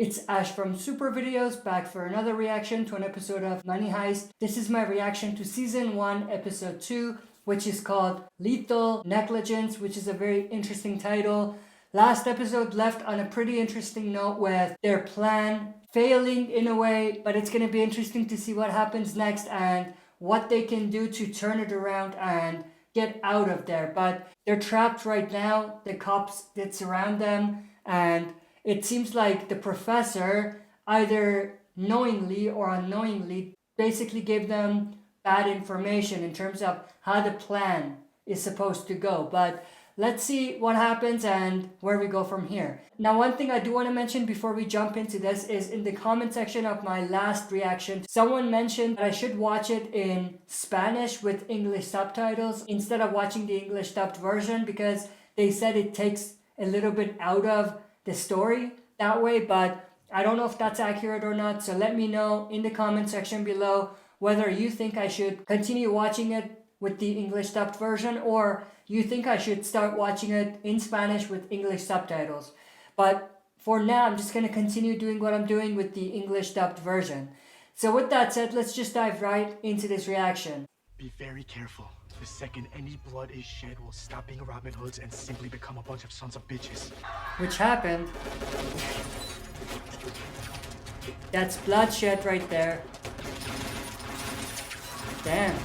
It's Ash from Super Videos, back for another reaction to an episode of Money Heist. This is my reaction to Season 1, Episode 2, which is called Lethal Negligence, which is a very interesting title. Last episode left on a pretty interesting note with their plan failing in a way, but it's going to be interesting to see what happens next and what they can do to turn it around and get out of there. But they're trapped right now. The cops that surround them, and it seems like the professor either knowingly or unknowingly basically gave them bad information in terms of how the plan is supposed to go. But let's see what happens and where we go from here. Now, one thing I do want to mention before we jump into this is in the comment section of my last reaction, someone mentioned that I should watch it in Spanish with English subtitles instead of watching the English dubbed version, because they said it takes a little bit out of the story that way, but I don't know if that's accurate or not. So let me know in the comment section below whether you think I should continue watching it with the English dubbed version, or you think I should start watching it in Spanish with English subtitles. But for now, I'm just going to continue doing what I'm doing with the English dubbed version. So with that said, let's just dive right into this reaction. Be very careful. The second any blood is shed, we'll stop being Robin Hoods and simply become a bunch of sons of bitches. Which happened. That's bloodshed right there. Damn.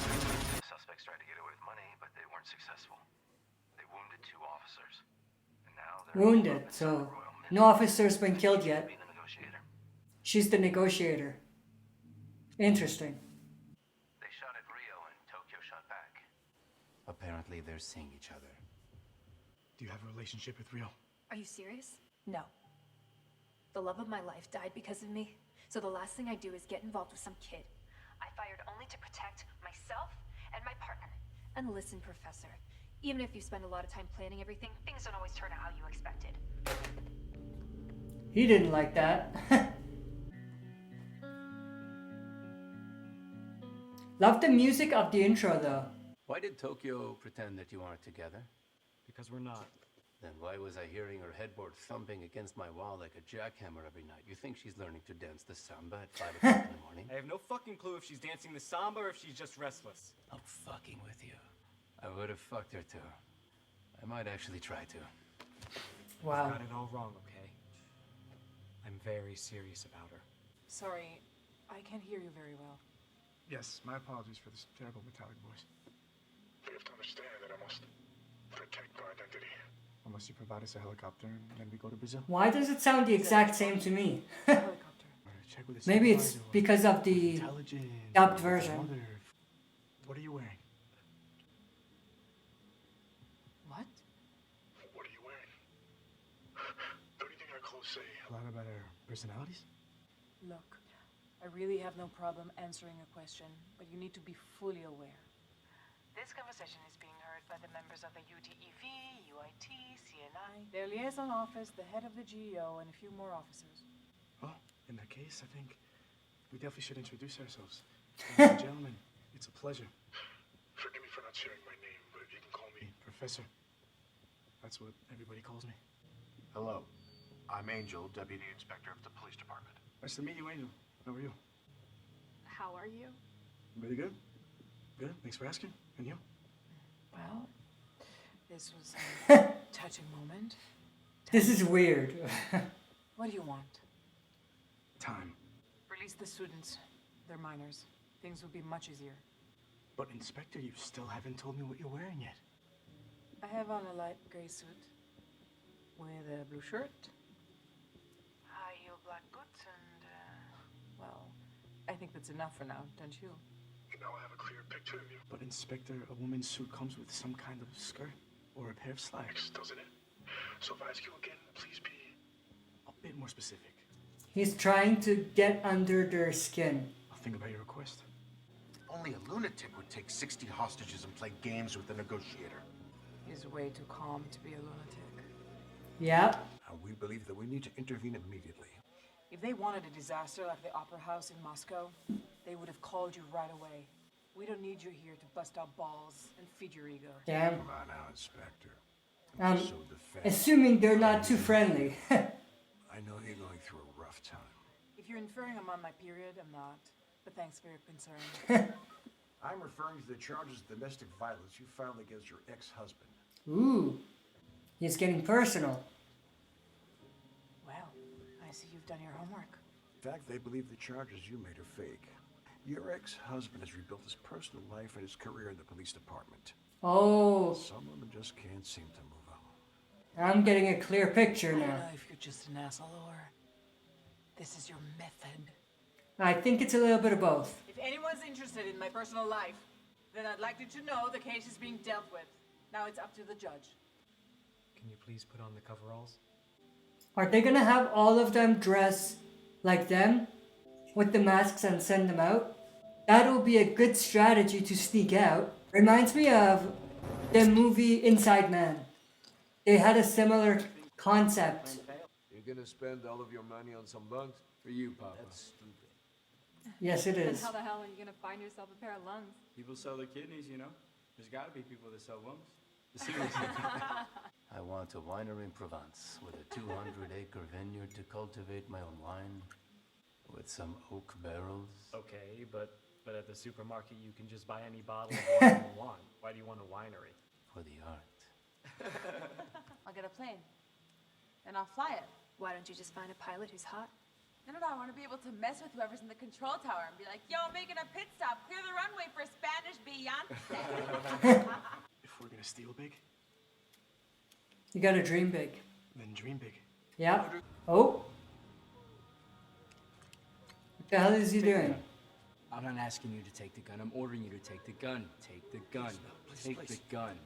Suspects tried to get away with money, but they weren't successful. They wounded 2 officers. And now they're Wounded, so no officer's been killed yet. being the negotiator. She's the negotiator. Interesting. They shot at Rio and Tokyo shot back. Apparently they're seeing each other. Do you have a relationship with Rio? Are you serious? No. The love of my life died because of me, so the last thing I do is get involved with some kid. I fired only to protect myself and my partner. And listen, Professor, even if you spend a lot of time planning everything, things don't always turn out how you expected. He didn't like that. Love the music of the intro though. Why did Tokyo pretend that you aren't together? Because we're not. Then why was I hearing her headboard thumping against my wall like a jackhammer every night? You think she's learning to dance the samba at 5 o'clock in the morning? I have no fucking clue if she's dancing the samba or if she's just restless. I'm fucking with you. I would have fucked her too. I might actually try to. Wow. Got it all wrong, okay? I'm very serious about her. Sorry, I can't hear you very well. Yes, my apologies for this terrible metallic voice. You have to understand that I must protect our identity. Unless you provide us a helicopter and then we go to Brazil. Why does it sound the exact same to me? Helicopter. Check with the Maybe it's supervisor or because of the intelligence dubbed or version. mother. What are you wearing? What? What are you wearing? Don't you think our clothes say? A lot about our personalities? Look, I really have no problem answering a question, but you need to be fully aware. This conversation is being heard by the members of the UDEV, UIT, CNI, their liaison office, the head of the GEO, and a few more officers. Well, in that case, I think we definitely should introduce ourselves. Ladies and gentlemen, it's a pleasure. Forgive me for not sharing my name, but you can call me. Professor. That's what everybody calls me. Hello, I'm Angel, Deputy Inspector of the Police Department. Nice to meet you, Angel. How are you? How are you? Really good? Good, thanks for asking. And you? Well, this was a touching moment. This is weird. What do you want? Time. Release the students. They're minors. Things will be much easier. But Inspector, you still haven't told me what you're wearing yet. I have on a light gray suit with a blue shirt, high-heel black boots, and, well, I think that's enough for now, don't you? Now I have a clear picture of you. But Inspector, a woman's suit comes with some kind of skirt or a pair of slacks. Doesn't it? So if I ask you again, please be. A bit more specific. He's trying to get under their skin. I'll think about your request. Only a lunatic would take 60 hostages and play games with the negotiator. He's way too calm to be a lunatic. Yep. We believe that we need to intervene immediately. If they wanted a disaster like the Opera House in Moscow, they would have called you right away. We don't need you here to bust out balls and feed your ego. Damn. Come on now, Inspector. Um, So defend. assuming they're not too friendly. I I know you're going through a rough time. If you're inferring I'm on my period, I'm not. But thanks for your concern. I'm referring to the charges of domestic violence you filed against your ex-husband. Ooh, he's getting personal. Well, I see you've done your homework. In fact, they believe the charges you made are fake. Your ex-husband has rebuilt his personal life and his career in the police department. Oh, Some women just can't seem to move on. I'm getting a clear picture I don't now. know if you're just an asshole or this is your method. I think it's a little bit of both. If anyone's interested in my personal life, then I'd like you to know the case is being dealt with. Now it's up to the judge. Can you please put on the coveralls? Are they gonna have all of them dress like them with the masks and send them out? That'll be a good strategy to sneak out. Reminds me of the movie Inside Man. They had a similar concept. You're gonna spend all of your money on some lungs? For you, Papa. That's stupid. Yes, it Then is. how the hell are you gonna find yourself a pair of lungs? People sell their kidneys, you know? There's gotta be people that sell lungs. Seriously. I want a winery in Provence with a 200-acre vineyard to cultivate my own wine with some oak barrels. Okay, but at the supermarket you can just buy any bottle of wine you want. Why do you want a winery? For the art. I'll get a plane. And I'll fly it. Why don't you just find a pilot who's hot? No, I want to be able to mess with whoever's in the control tower and be like, yo, I'm making a pit stop. Clear the runway for Spanish Beyonce. If we're gonna steal big, You gotta dream big. then dream big. Yeah. Oh. What the hell is he doing? I'm not asking you to take the gun. I'm ordering you to take the gun. Take the gun. Take the gun.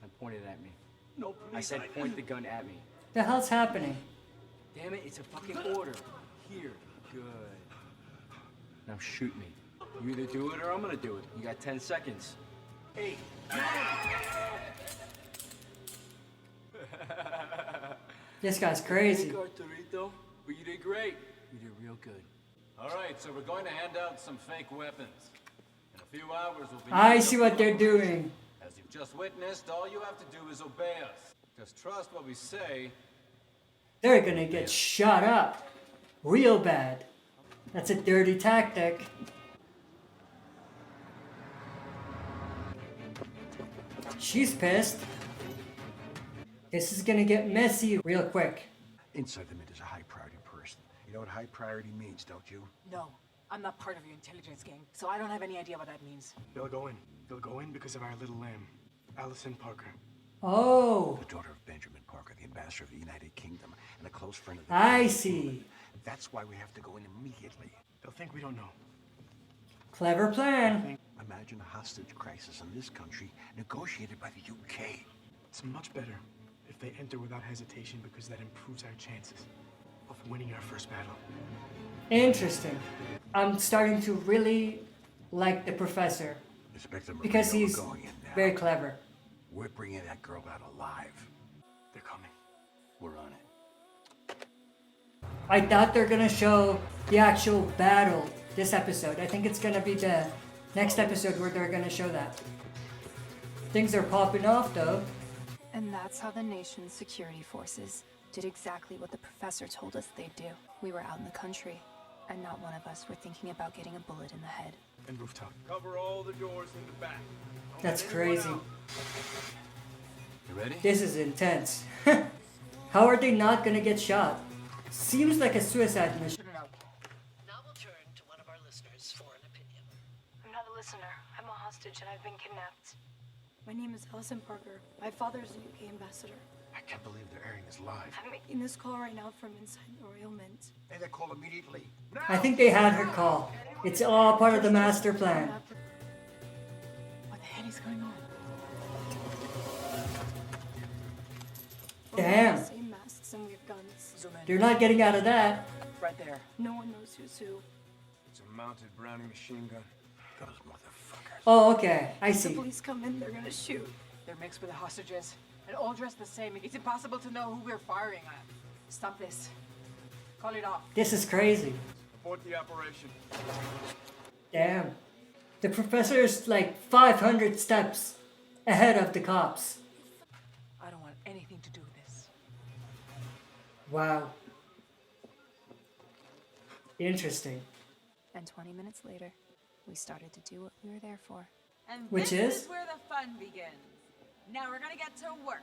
And point it at me. No, please. I said point the gun at me. The hell's happening? Damn it, it's a fucking order. Here. Good. Now shoot me. You either do it or I'm gonna do it. You got 10 seconds. 8. This guy's crazy. Arturito, but you did great. You did real good. All right, so we're going to hand out some fake weapons. In a few hours, we'll be... I see what they're doing. As you've just witnessed, all you have to do is obey us. Just trust what we say. They're gonna get shot up. Real bad. That's a dirty tactic. She's pissed. This is gonna get messy real quick. Inside the Mint is a high priority person. You know what high priority means, don't you? No, I'm not part of your intelligence gang, so I don't have any idea what that means. They'll go in. They'll go in because of our little lamb, Allison Parker. Oh, The daughter of Benjamin Parker, the ambassador of the United Kingdom, and a close friend of the I Queen. see. That's why we have to go in immediately. They'll think we don't know. Clever plan. Imagine a hostage crisis in this country negotiated by the UK. It's much better if they enter without hesitation because that improves our chances of winning our first battle. Interesting. I'm starting to really like the professor Inspector Marino, because we're he's going in now. very clever. We're bringing that girl out alive. They're coming. We're on it. I thought they're gonna show the actual battle this episode. I think it's gonna be the next episode where they're gonna show that. Things are popping off though. And that's how the nation's security forces did exactly what the professor told us they'd do. We were out in the country, and not one of us were thinking about getting a bullet in the head. And rooftop. Cover all the doors in the back. That's crazy. You ready? This is intense. How are they not gonna get shot? Seems like a suicide mission. Now we'll turn to one of our listeners for an opinion. I'm not a listener. I'm a hostage, and I've been kidnapped. My name is Allison Parker. My father is the UK ambassador. I can't believe they're airing this live. I'm making this call right now from inside the Royal Mint. Hey, that call immediately. I think they had her call. It's all part of the master plan. What the hell is going on? We have Damn. the same masks and we have guns. Zoom in. They're not getting out of that. Right there. No one knows who's who. It's a mounted Browning machine gun. Those motherfuckers. Oh, okay. I If the see. police come in, they're gonna shoot. They're mixed with the hostages. And all dressed the same. It's impossible to know who we're firing at. Stop this. Call it off. This is crazy. Abort the operation. Damn. The professor is like 500 steps ahead of the cops. I don't want anything to do with this. Wow. Interesting. And 20 minutes later, we started to do what we were there for. And Which this is? is where the fun begins. Now we're gonna get to work.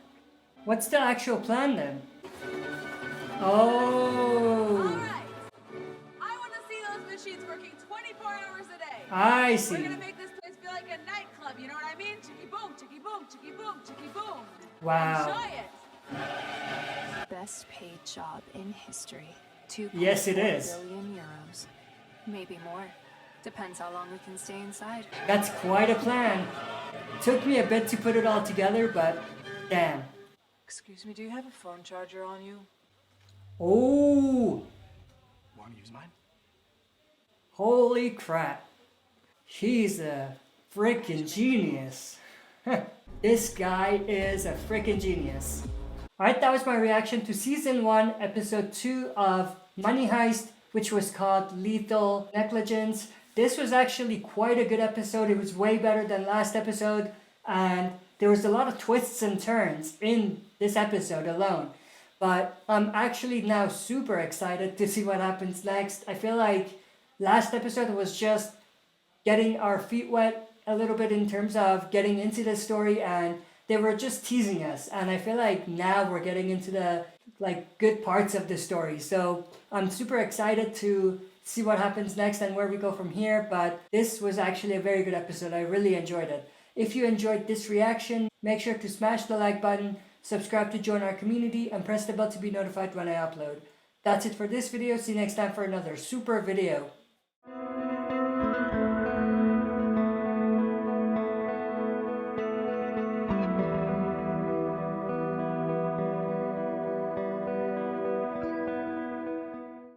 What's the actual plan then? Oh, Alright. I wanna see those machines working 24 hours a day. I see. We're gonna make this place feel like a nightclub, you know what I mean? Chicky boom, chicky boom, chicky boom, chicky boom. Wow. Enjoy it. Best paid job in history. Yes, it 2.4 is. billion euros. Maybe more. Depends how long we can stay inside. That's quite a plan. Took me a bit to put it all together, but damn. Excuse me, do you have a phone charger on you? Oh, Want to use mine? holy crap. He's a freaking genius. This guy is a freaking genius. Alright, that was my reaction to Season 1, Episode 2 of Money Heist, which was called Lethal Negligence. This was actually quite a good episode. It was way better than last episode, and there was a lot of twists and turns in this episode alone. But I'm actually now super excited to see what happens next. I feel like last episode was just getting our feet wet a little bit in terms of getting into the story, and they were just teasing us. And I feel like now we're getting into the good parts of the story. So I'm super excited to see what happens next and where we go from here. But this was actually a very good episode. I really enjoyed it. If you enjoyed this reaction, make sure to smash the like button, subscribe to join our community, and press the bell to be notified when I upload. That's it for this video. See you next time for another super video.